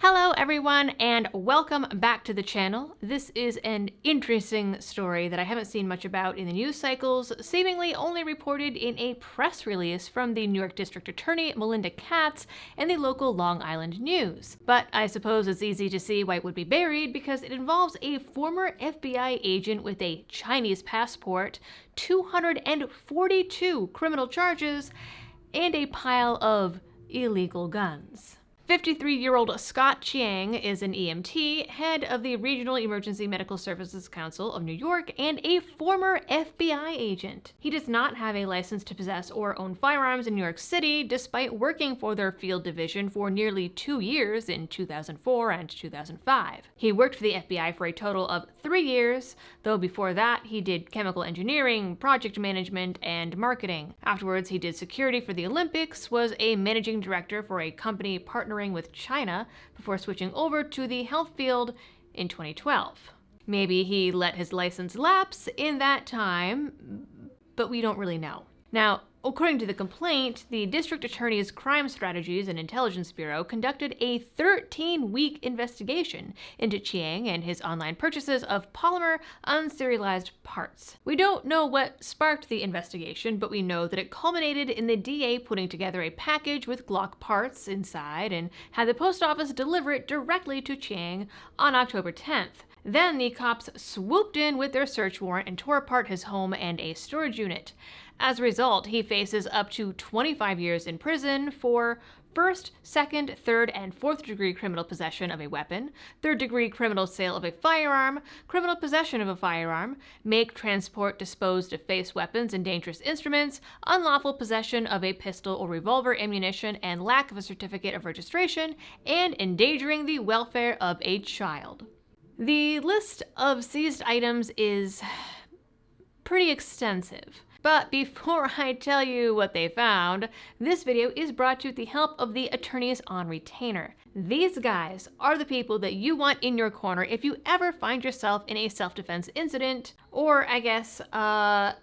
Hello everyone and welcome back to the channel. This is an interesting story that I haven't seen much about in the news cycles, seemingly only reported in a press release from the New York District Attorney Melinda Katz and the local Long Island News. But I suppose it's easy to see why it would be buried because it involves a former FBI agent with a Chinese passport, 242 criminal charges, and a pile of illegal guns. 53-year-old Scott Chiang is an EMT, head of the Regional Emergency Medical Services Council of New York, and a former FBI agent. He does not have a license to possess or own firearms in New York City, despite working for their field division for nearly 2 years in 2004 and 2005. He worked for the FBI for a total of 3 years, though before that he did chemical engineering, project management, and marketing. Afterwards, he did security for the Olympics, was a managing director for a company partnering with China before switching over to the health field in 2012. Maybe he let his license lapse in that time, but we don't really know. Now, according to the complaint, the district attorney's Crime Strategies and Intelligence Bureau conducted a 13-week investigation into Chiang and his online purchases of polymer unserialized parts. We don't know what sparked the investigation, but we know that it culminated in the DA putting together a package with Glock parts inside and had the post office deliver it directly to Chiang on October 10th. Then the cops swooped in with their search warrant and tore apart his home and a storage unit. As a result, he faces up to 25 years in prison for first, second, third, and fourth degree criminal possession of a weapon, third degree criminal sale of a firearm, criminal possession of a firearm, make, transport, dispose, deface weapons and dangerous instruments, unlawful possession of a pistol or revolver ammunition, and lack of a certificate of registration, and endangering the welfare of a child. The list of seized items is pretty extensive. But before I tell you what they found, this video is brought to you with the help of the attorneys on retainer. These guys are the people that you want in your corner if you ever find yourself in a self-defense incident, or I guess,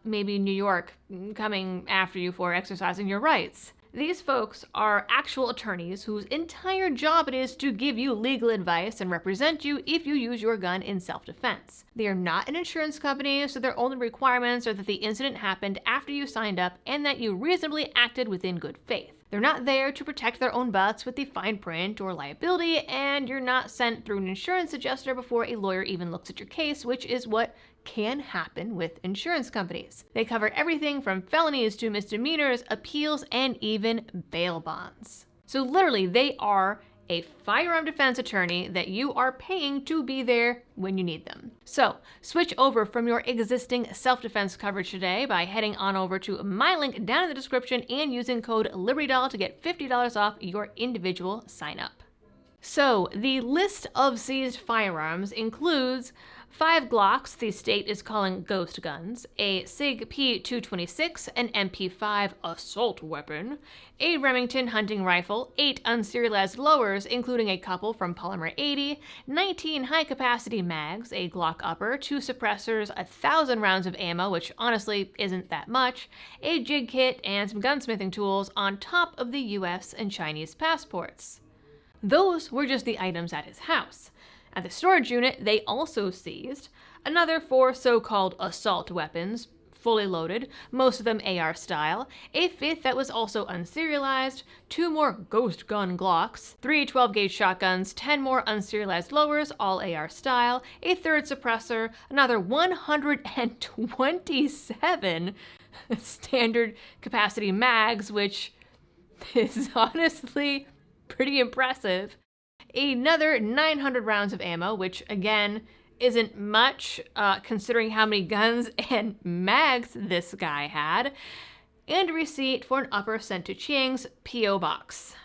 maybe New York coming after you for exercising your rights. These folks are actual attorneys whose entire job it is to give you legal advice and represent you if you use your gun in self-defense. They are not an insurance company, so their only requirements are that the incident happened after you signed up and that you reasonably acted within good faith. They're not there to protect their own butts with the fine print or liability, and you're not sent through an insurance adjuster before a lawyer even looks at your case, which is what can happen with insurance companies. They cover everything from felonies to misdemeanors, appeals, and even bail bonds. So literally, they are a firearm defense attorney that you are paying to be there when you need them. So switch over from your existing self-defense coverage today by heading on over to my link down in the description and using code LibertyDoll to get $50 off your individual sign up. So the list of seized firearms includes 5 Glocks the state is calling ghost guns, a SIG P226, an MP5 assault weapon, a Remington hunting rifle, 8 unserialized lowers including a couple from Polymer 80, 19 high-capacity mags, a Glock upper, 2 suppressors, 1,000 rounds of ammo, which honestly isn't that much, a jig kit, and some gunsmithing tools on top of the US and Chinese passports. Those were just the items at his house. At the storage unit, they also seized another 4 so-called assault weapons, fully loaded, most of them AR style, a 5th that was also unserialized, 2 more ghost gun Glocks, 3 12-gauge shotguns, 10 more unserialized lowers, all AR style, a 3rd suppressor, another 127 standard capacity mags, which is honestly pretty impressive. Another 900 rounds of ammo, which again isn't much considering how many guns and mags this guy had, and a receipt for an upper sent to Chiang's P.O. box.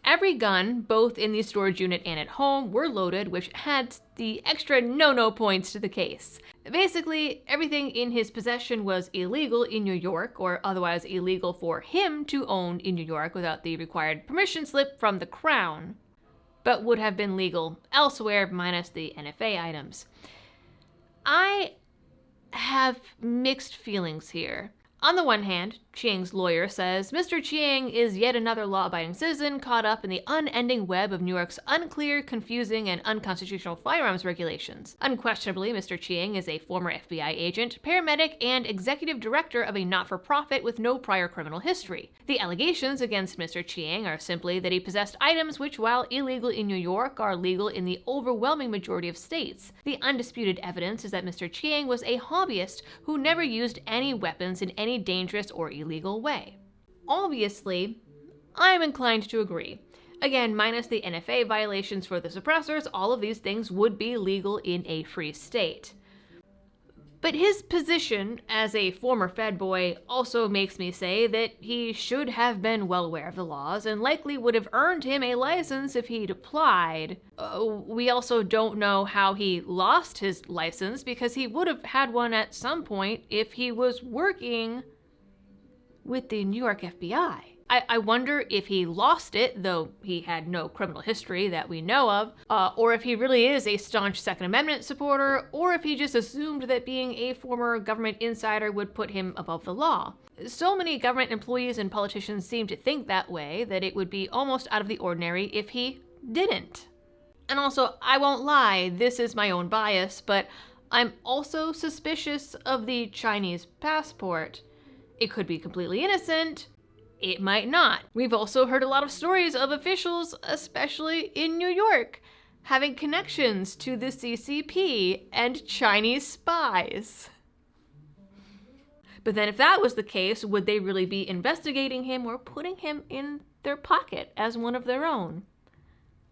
Every gun, both in the storage unit and at home, were loaded, which adds the extra no-no points to the case. Basically, everything in his possession was illegal in New York, or otherwise illegal for him to own in New York without the required permission slip from the Crown, but would have been legal elsewhere minus the NFA items. I have mixed feelings here. On the one hand, Chiang's lawyer says Mr. Chiang is yet another law-abiding citizen caught up in the unending web of New York's unclear, confusing, and unconstitutional firearms regulations. Unquestionably, Mr. Chiang is a former FBI agent, paramedic, and executive director of a not-for-profit with no prior criminal history. The allegations against Mr. Chiang are simply that he possessed items which, while illegal in New York, are legal in the overwhelming majority of states. The undisputed evidence is that Mr. Chiang was a hobbyist who never used any weapons in any dangerous or illegal way. Obviously, I'm inclined to agree. Again, minus the NFA violations for the suppressors, all of these things would be legal in a free state. But his position as a former Fed boy also makes me say that he should have been well aware of the laws and likely would have earned him a license if he'd applied. We also don't know how he lost his license because he would have had one at some point if he was working with the New York FBI. I wonder if he lost it, though he had no criminal history that we know of, or if he really is a staunch Second Amendment supporter, or if he just assumed that being a former government insider would put him above the law. So many government employees and politicians seem to think that way that it would be almost out of the ordinary if he didn't. And also, I won't lie, this is my own bias, but I'm also suspicious of the Chinese passport. It could be completely innocent. It might not. We've also heard a lot of stories of officials, especially in New York, having connections to the CCP and Chinese spies. But then if that was the case, would they really be investigating him or putting him in their pocket as one of their own?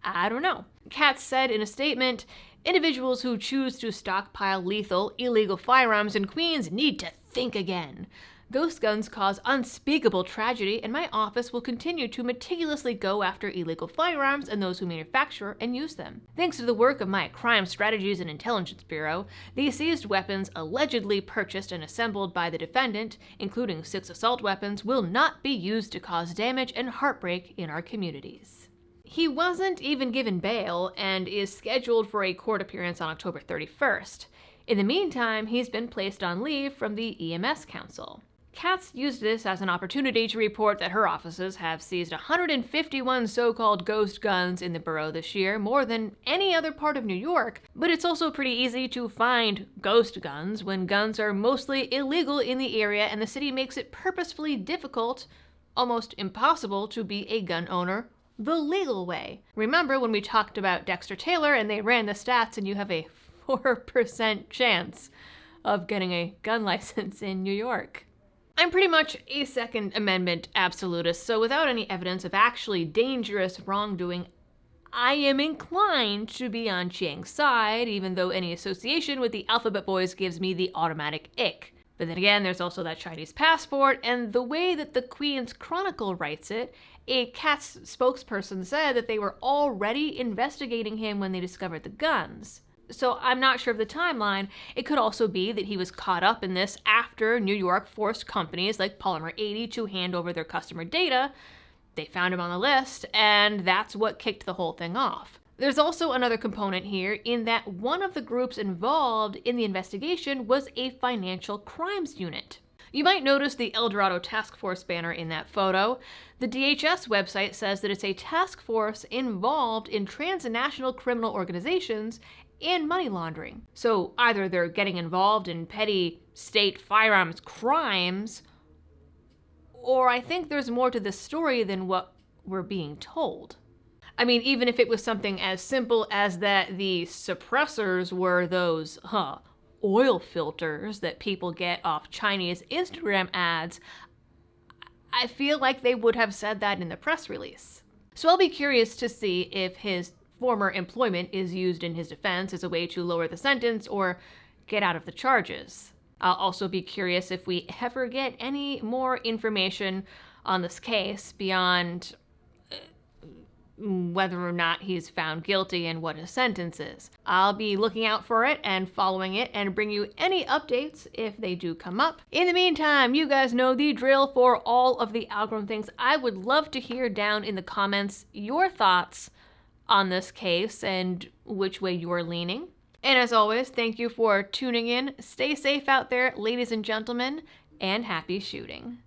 I don't know. Katz said in a statement, individuals who choose to stockpile lethal, illegal firearms in Queens need to think again. Ghost guns cause unspeakable tragedy, and my office will continue to meticulously go after illegal firearms and those who manufacture and use them. Thanks to the work of my Crime Strategies and Intelligence Bureau, the seized weapons allegedly purchased and assembled by the defendant, including 6 assault weapons, will not be used to cause damage and heartbreak in our communities. He wasn't even given bail and is scheduled for a court appearance on October 31st. In the meantime, he's been placed on leave from the EMS Council. Katz used this as an opportunity to report that her offices have seized 151 so-called ghost guns in the borough this year, more than any other part of New York, but it's also pretty easy to find ghost guns when guns are mostly illegal in the area and the city makes it purposefully difficult, almost impossible, to be a gun owner the legal way. Remember when we talked about Dexter Taylor and they ran the stats and you have a 4% chance of getting a gun license in New York. I'm pretty much a Second Amendment absolutist, so without any evidence of actually dangerous wrongdoing, I am inclined to be on Chiang's side, even though any association with the Alphabet Boys gives me the automatic ick. But then again, there's also that Chinese passport, and the way that the Queen's Chronicle writes it, a Katz spokesperson said that they were already investigating him when they discovered the guns. So I'm not sure of the timeline. It could also be that he was caught up in this after New York forced companies like Polymer 80 to hand over their customer data. They found him on the list, and that's what kicked the whole thing off. There's also another component here in that one of the groups involved in the investigation was a financial crimes unit. You might notice the El Dorado Task Force banner in that photo. The DHS website says that it's a task force involved in transnational criminal organizations and money laundering. So either they're getting involved in petty state firearms crimes, or I think there's more to this story than what we're being told. I mean, even if it was something as simple as that the suppressors were those, oil filters that people get off Chinese Instagram ads, I feel like they would have said that in the press release. So I'll be curious to see if his former employment is used in his defense as a way to lower the sentence or get out of the charges. I'll also be curious if we ever get any more information on this case beyond whether or not he's found guilty and what his sentence is. I'll be looking out for it and following it and bring you any updates if they do come up. In the meantime, you guys know the drill for all of the algorithm things. I would love to hear down in the comments your thoughts on this case and which way you're leaning. And as always, thank you for tuning in. Stay safe out there, ladies and gentlemen, and happy shooting.